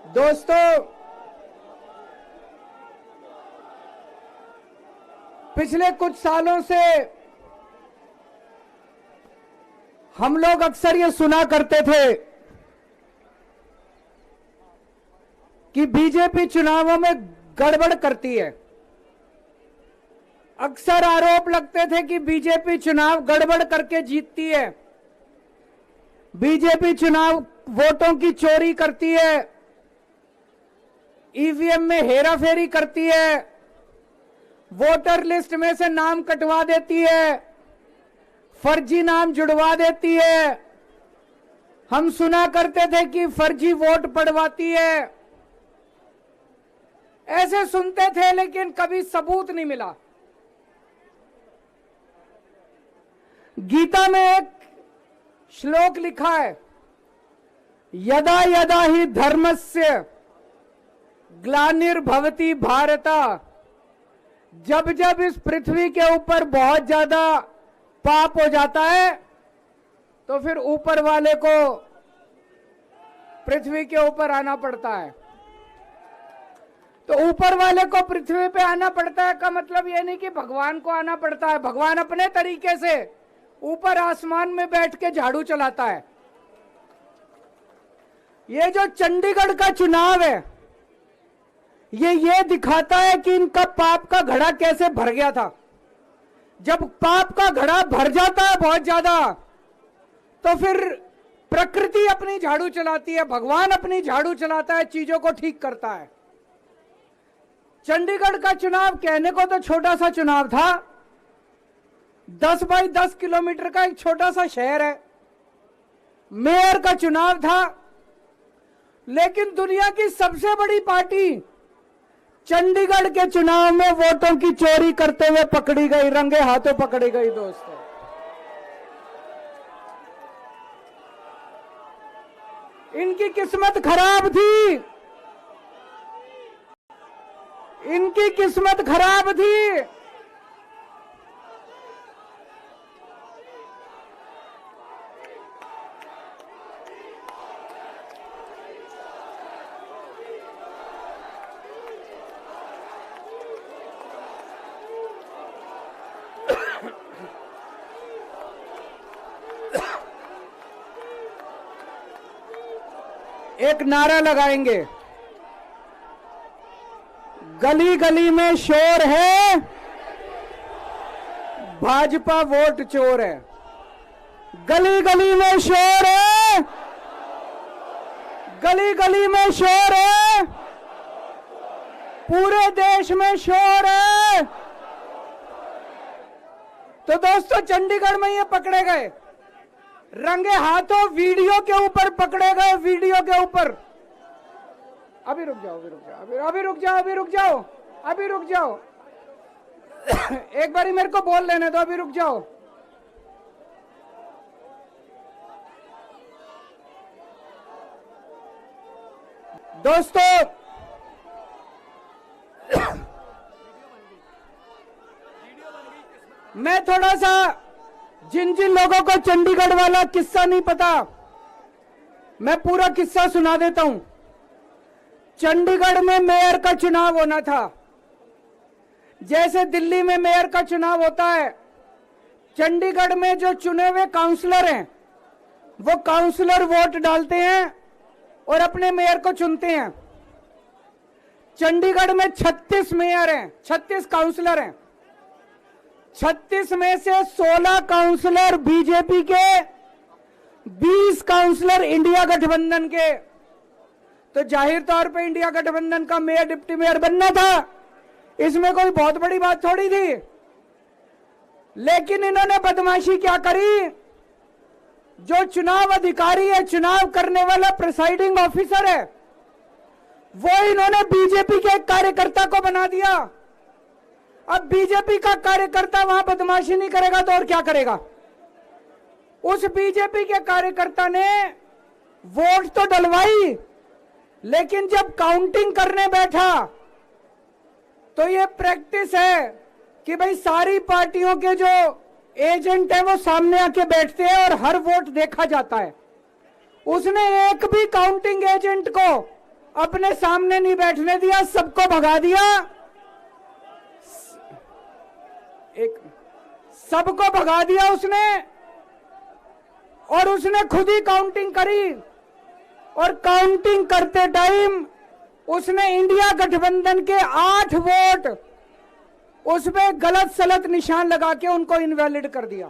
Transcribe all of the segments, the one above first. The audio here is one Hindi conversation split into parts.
दोस्तों, पिछले कुछ सालों से हम लोग अक्सर ये सुना करते थे कि बीजेपी चुनावों में गड़बड़ करती है। अक्सर आरोप लगते थे कि बीजेपी चुनाव गड़बड़ करके जीतती है, बीजेपी चुनाव वोटों की चोरी करती है, ईवीएम में हेराफेरी करती है, वोटर लिस्ट में से नाम कटवा देती है, फर्जी नाम जुड़वा देती है। हम सुना करते थे कि फर्जी वोट पड़वाती है। ऐसे सुनते थे, लेकिन कभी सबूत नहीं मिला। गीता में एक श्लोक लिखा है, यदा यदा ही धर्मस्य ग्लानिर्भवति भारत। जब जब इस पृथ्वी के ऊपर बहुत ज्यादा पाप हो जाता है तो फिर ऊपर वाले को पृथ्वी के ऊपर आना पड़ता है। तो ऊपर वाले को पृथ्वी पे आना पड़ता है का मतलब यह नहीं कि भगवान को आना पड़ता है। भगवान अपने तरीके से ऊपर आसमान में बैठ के झाड़ू चलाता है। ये जो चंडीगढ़ का चुनाव है, ये दिखाता है कि इनका पाप का घड़ा कैसे भर गया था। जब पाप का घड़ा भर जाता है बहुत ज्यादा, तो फिर प्रकृति अपनी झाड़ू चलाती है, भगवान अपनी झाड़ू चलाता है, चीजों को ठीक करता है। चंडीगढ़ का चुनाव कहने को तो छोटा सा चुनाव था, 10 बाई 10 किलोमीटर का एक छोटा सा शहर है, मेयर का चुनाव था, लेकिन दुनिया की सबसे बड़ी पार्टी चंडीगढ़ के चुनाव में वोटों की चोरी करते हुए पकड़ी गई, रंगे हाथों पकड़ी गई। दोस्तों, इनकी किस्मत खराब थी, इनकी किस्मत खराब थी। एक नारा लगाएंगे, गली गली में शोर है, भाजपा वोट चोर है। गली गली में शोर है, गली गली में शोर है, पूरे देश में शोर है। तो दोस्तों, चंडीगढ़ में ये पकड़े गए, रंगे हाथों वीडियो के ऊपर पकड़े गए, वीडियो के ऊपर। अभी रुक जाओ, अभी रुक जाओ, अभी रुक जाओ, अभी रुक जाओ, अभी रुक जाओ। एक बारी मेरे को बोल लेने दो, अभी रुक जाओ। दोस्तों, मैं थोड़ा सा जिन जिन लोगों को चंडीगढ़ वाला किस्सा नहीं पता, मैं पूरा किस्सा सुना देता हूं। चंडीगढ़ में मेयर का चुनाव होना था, जैसे दिल्ली में मेयर का चुनाव होता है। चंडीगढ़ में जो चुने हुए काउंसलर हैं, वो काउंसलर वोट डालते हैं और अपने मेयर को चुनते हैं। चंडीगढ़ में 36 मेयर हैं, 36 काउंसलर हैं। 36 में से 16 काउंसलर बीजेपी के, 20 काउंसलर इंडिया गठबंधन के। तो जाहिर तौर पे इंडिया गठबंधन का मेयर डिप्टी मेयर बनना था, इसमें कोई बहुत बड़ी बात थोड़ी थी। लेकिन इन्होंने बदमाशी क्या करी, जो चुनाव अधिकारी है, चुनाव करने वाला प्रिसाइडिंग ऑफिसर है, वो इन्होंने बीजेपी के एक कार्यकर्ता को बना दिया। अब बीजेपी का कार्यकर्ता वहां बदमाशी नहीं करेगा तो और क्या करेगा। उस बीजेपी के कार्यकर्ता ने वोट तो डलवाई, लेकिन जब काउंटिंग करने बैठा तो ये प्रैक्टिस है कि भाई सारी पार्टियों के जो एजेंट है वो सामने आके बैठते हैं और हर वोट देखा जाता है। उसने एक भी काउंटिंग एजेंट को अपने सामने नहीं बैठने दिया, सबको भगा दिया, सबको भगा दिया उसने। और उसने खुद ही काउंटिंग करी, और काउंटिंग करते टाइम उसने इंडिया गठबंधन के 8 वोट उसमें गलत सलत निशान लगा के उनको इनवैलिड कर दिया।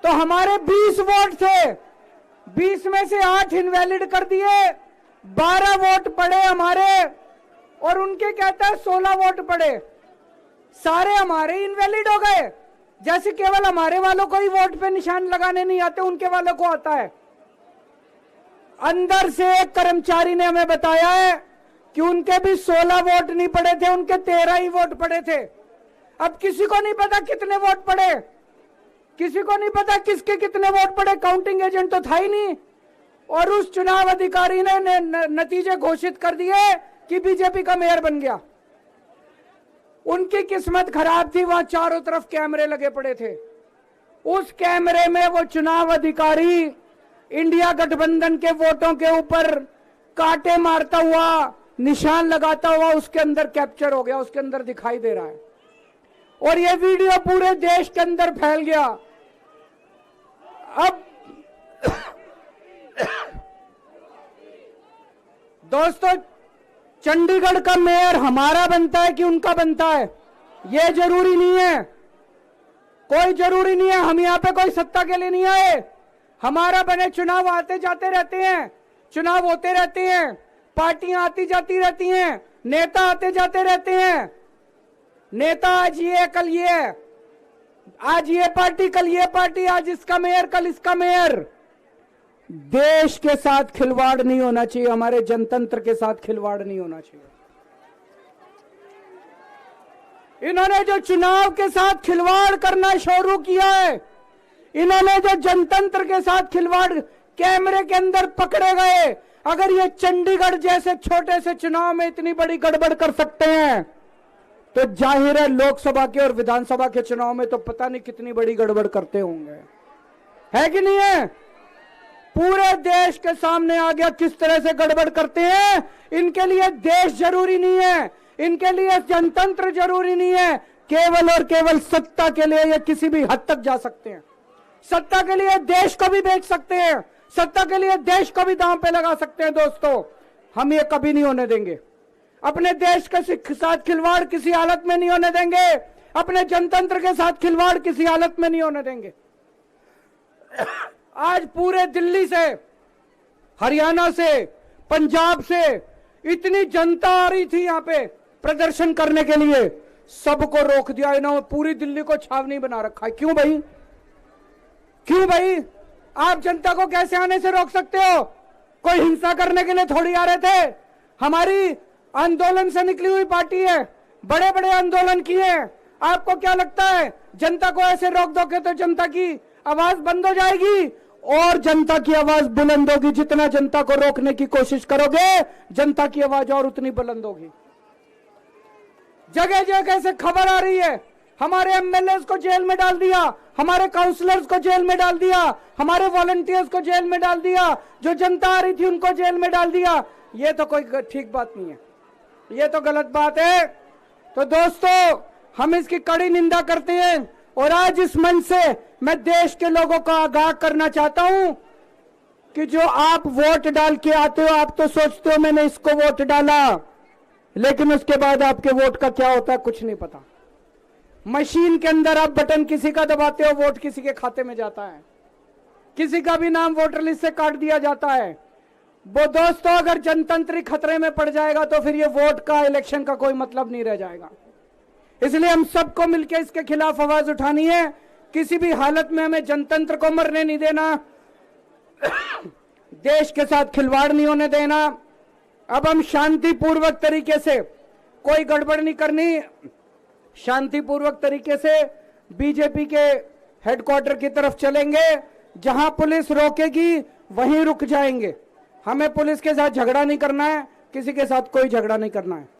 तो हमारे 20 वोट थे, 20 में से 8 इनवैलिड कर दिए, 12 वोट पड़े हमारे, और उनके कहता है 16 वोट पड़े, सारे हमारे इनवैलिड हो गए। जैसे केवल हमारे वालों को ही वोट पे निशान लगाने नहीं आते, उनके वालों को आता है। अंदर से एक कर्मचारी ने हमें बताया है कि उनके भी 16 वोट नहीं पड़े थे, उनके 13 ही वोट पड़े थे। अब किसी को नहीं पता कितने वोट पड़े, किसी को नहीं पता किसके कितने वोट पड़े, काउंटिंग एजेंट तो था ही नहीं। और उस चुनाव अधिकारी ने नतीजे घोषित कर दिए कि बीजेपी का मेयर बन गया। उनकी किस्मत खराब थी, वहां चारों तरफ कैमरे लगे पड़े थे। उस कैमरे में वो चुनाव अधिकारी इंडिया गठबंधन के वोटों के ऊपर कांटे मारता हुआ, निशान लगाता हुआ उसके अंदर कैप्चर हो गया, उसके अंदर दिखाई दे रहा है। और ये वीडियो पूरे देश के अंदर फैल गया। अब दोस्तों, चंडीगढ़ का मेयर हमारा बनता है कि उनका बनता है, ये जरूरी नहीं है, कोई जरूरी नहीं है। हम यहाँ पे कोई सत्ता के लिए नहीं आए, हमारा बने। चुनाव आते जाते रहते हैं, चुनाव होते रहते हैं, पार्टियां आती जाती रहती हैं, नेता आते जाते रहते हैं। नेता आज ये कल ये, आज ये पार्टी कल ये पार्टी, आज इसका मेयर कल इसका मेयर। देश के साथ खिलवाड़ नहीं होना चाहिए, हमारे जनतंत्र के साथ खिलवाड़ नहीं होना चाहिए। इन्होंने जो चुनाव के साथ खिलवाड़ करना शुरू किया है, इन्होंने जो जनतंत्र के साथ खिलवाड़, कैमरे के अंदर पकड़े गए। अगर ये चंडीगढ़ जैसे छोटे से चुनाव में इतनी बड़ी गड़बड़ कर सकते हैं, तो जाहिर है लोकसभा के और विधानसभा के चुनाव में तो पता नहीं कितनी बड़ी गड़बड़ करते होंगे, है कि नहीं है? पूरे देश के सामने आ गया किस तरह से गड़बड़ करते हैं। इनके लिए देश जरूरी नहीं है, इनके लिए जनतंत्र जरूरी नहीं है, केवल और केवल सत्ता के लिए ये किसी भी हद तक जा सकते हैं। सत्ता के लिए देश को भी बेच सकते हैं, सत्ता के लिए देश को भी दांव पे लगा सकते हैं। दोस्तों, हम ये कभी नहीं होने देंगे। अपने देश के साथ खिलवाड़ किसी हालत में नहीं होने देंगे, अपने जनतंत्र के साथ खिलवाड़ किसी हालत में नहीं होने देंगे। आज पूरे दिल्ली से, हरियाणा से, पंजाब से इतनी जनता आ रही थी यहाँ पे प्रदर्शन करने के लिए, सबको रोक दिया इन्होंने। पूरी दिल्ली को छावनी बना रखा है। क्यों भाई, क्यों भाई? आप जनता को कैसे आने से रोक सकते हो? कोई हिंसा करने के लिए थोड़ी आ रहे थे। हमारी आंदोलन से निकली हुई पार्टी है, बड़े बड़े आंदोलन किए। आपको क्या लगता है जनता को ऐसे रोक दोगे तो जनता की आवाज बंद हो जाएगी? और जनता की आवाज बुलंद होगी। जितना जनता को रोकने की कोशिश करोगे, जनता की आवाज और उतनी बुलंद होगी। जगह जगह से खबर आ रही है, हमारे एमएलए को जेल में डाल दिया, हमारे काउंसलर्स को जेल में डाल दिया, हमारे वॉलंटियर्स को जेल में डाल दिया, जो जनता आ रही थी उनको जेल में डाल दिया। ये तो कोई ठीक बात नहीं है, ये तो गलत बात है। तो दोस्तों, हम इसकी कड़ी निंदा करते हैं। और आज इस मंच से मैं देश के लोगों को आगाह करना चाहता हूं कि जो आप वोट डाल के आते हो, आप तो सोचते हो मैंने इसको वोट डाला, लेकिन उसके बाद आपके वोट का क्या होता है कुछ नहीं पता। मशीन के अंदर आप बटन किसी का दबाते हो, वोट किसी के खाते में जाता है, किसी का भी नाम वोटर लिस्ट से काट दिया जाता है। वो दोस्तों, अगर जनतंत्र खतरे में पड़ जाएगा तो फिर ये वोट का, इलेक्शन का कोई मतलब नहीं रह जाएगा। इसलिए हम सबको मिलकर इसके खिलाफ आवाज उठानी है। किसी भी हालत में हमें जनतंत्र को मरने नहीं देना, देश के साथ खिलवाड़ नहीं होने देना। अब हम शांतिपूर्वक तरीके से, कोई गड़बड़ नहीं करनी, शांतिपूर्वक तरीके से बीजेपी के हेडक्वार्टर की तरफ चलेंगे। जहां पुलिस रोकेगी वहीं रुक जाएंगे। हमें पुलिस के साथ झगड़ा नहीं करना है, किसी के साथ कोई झगड़ा नहीं करना है।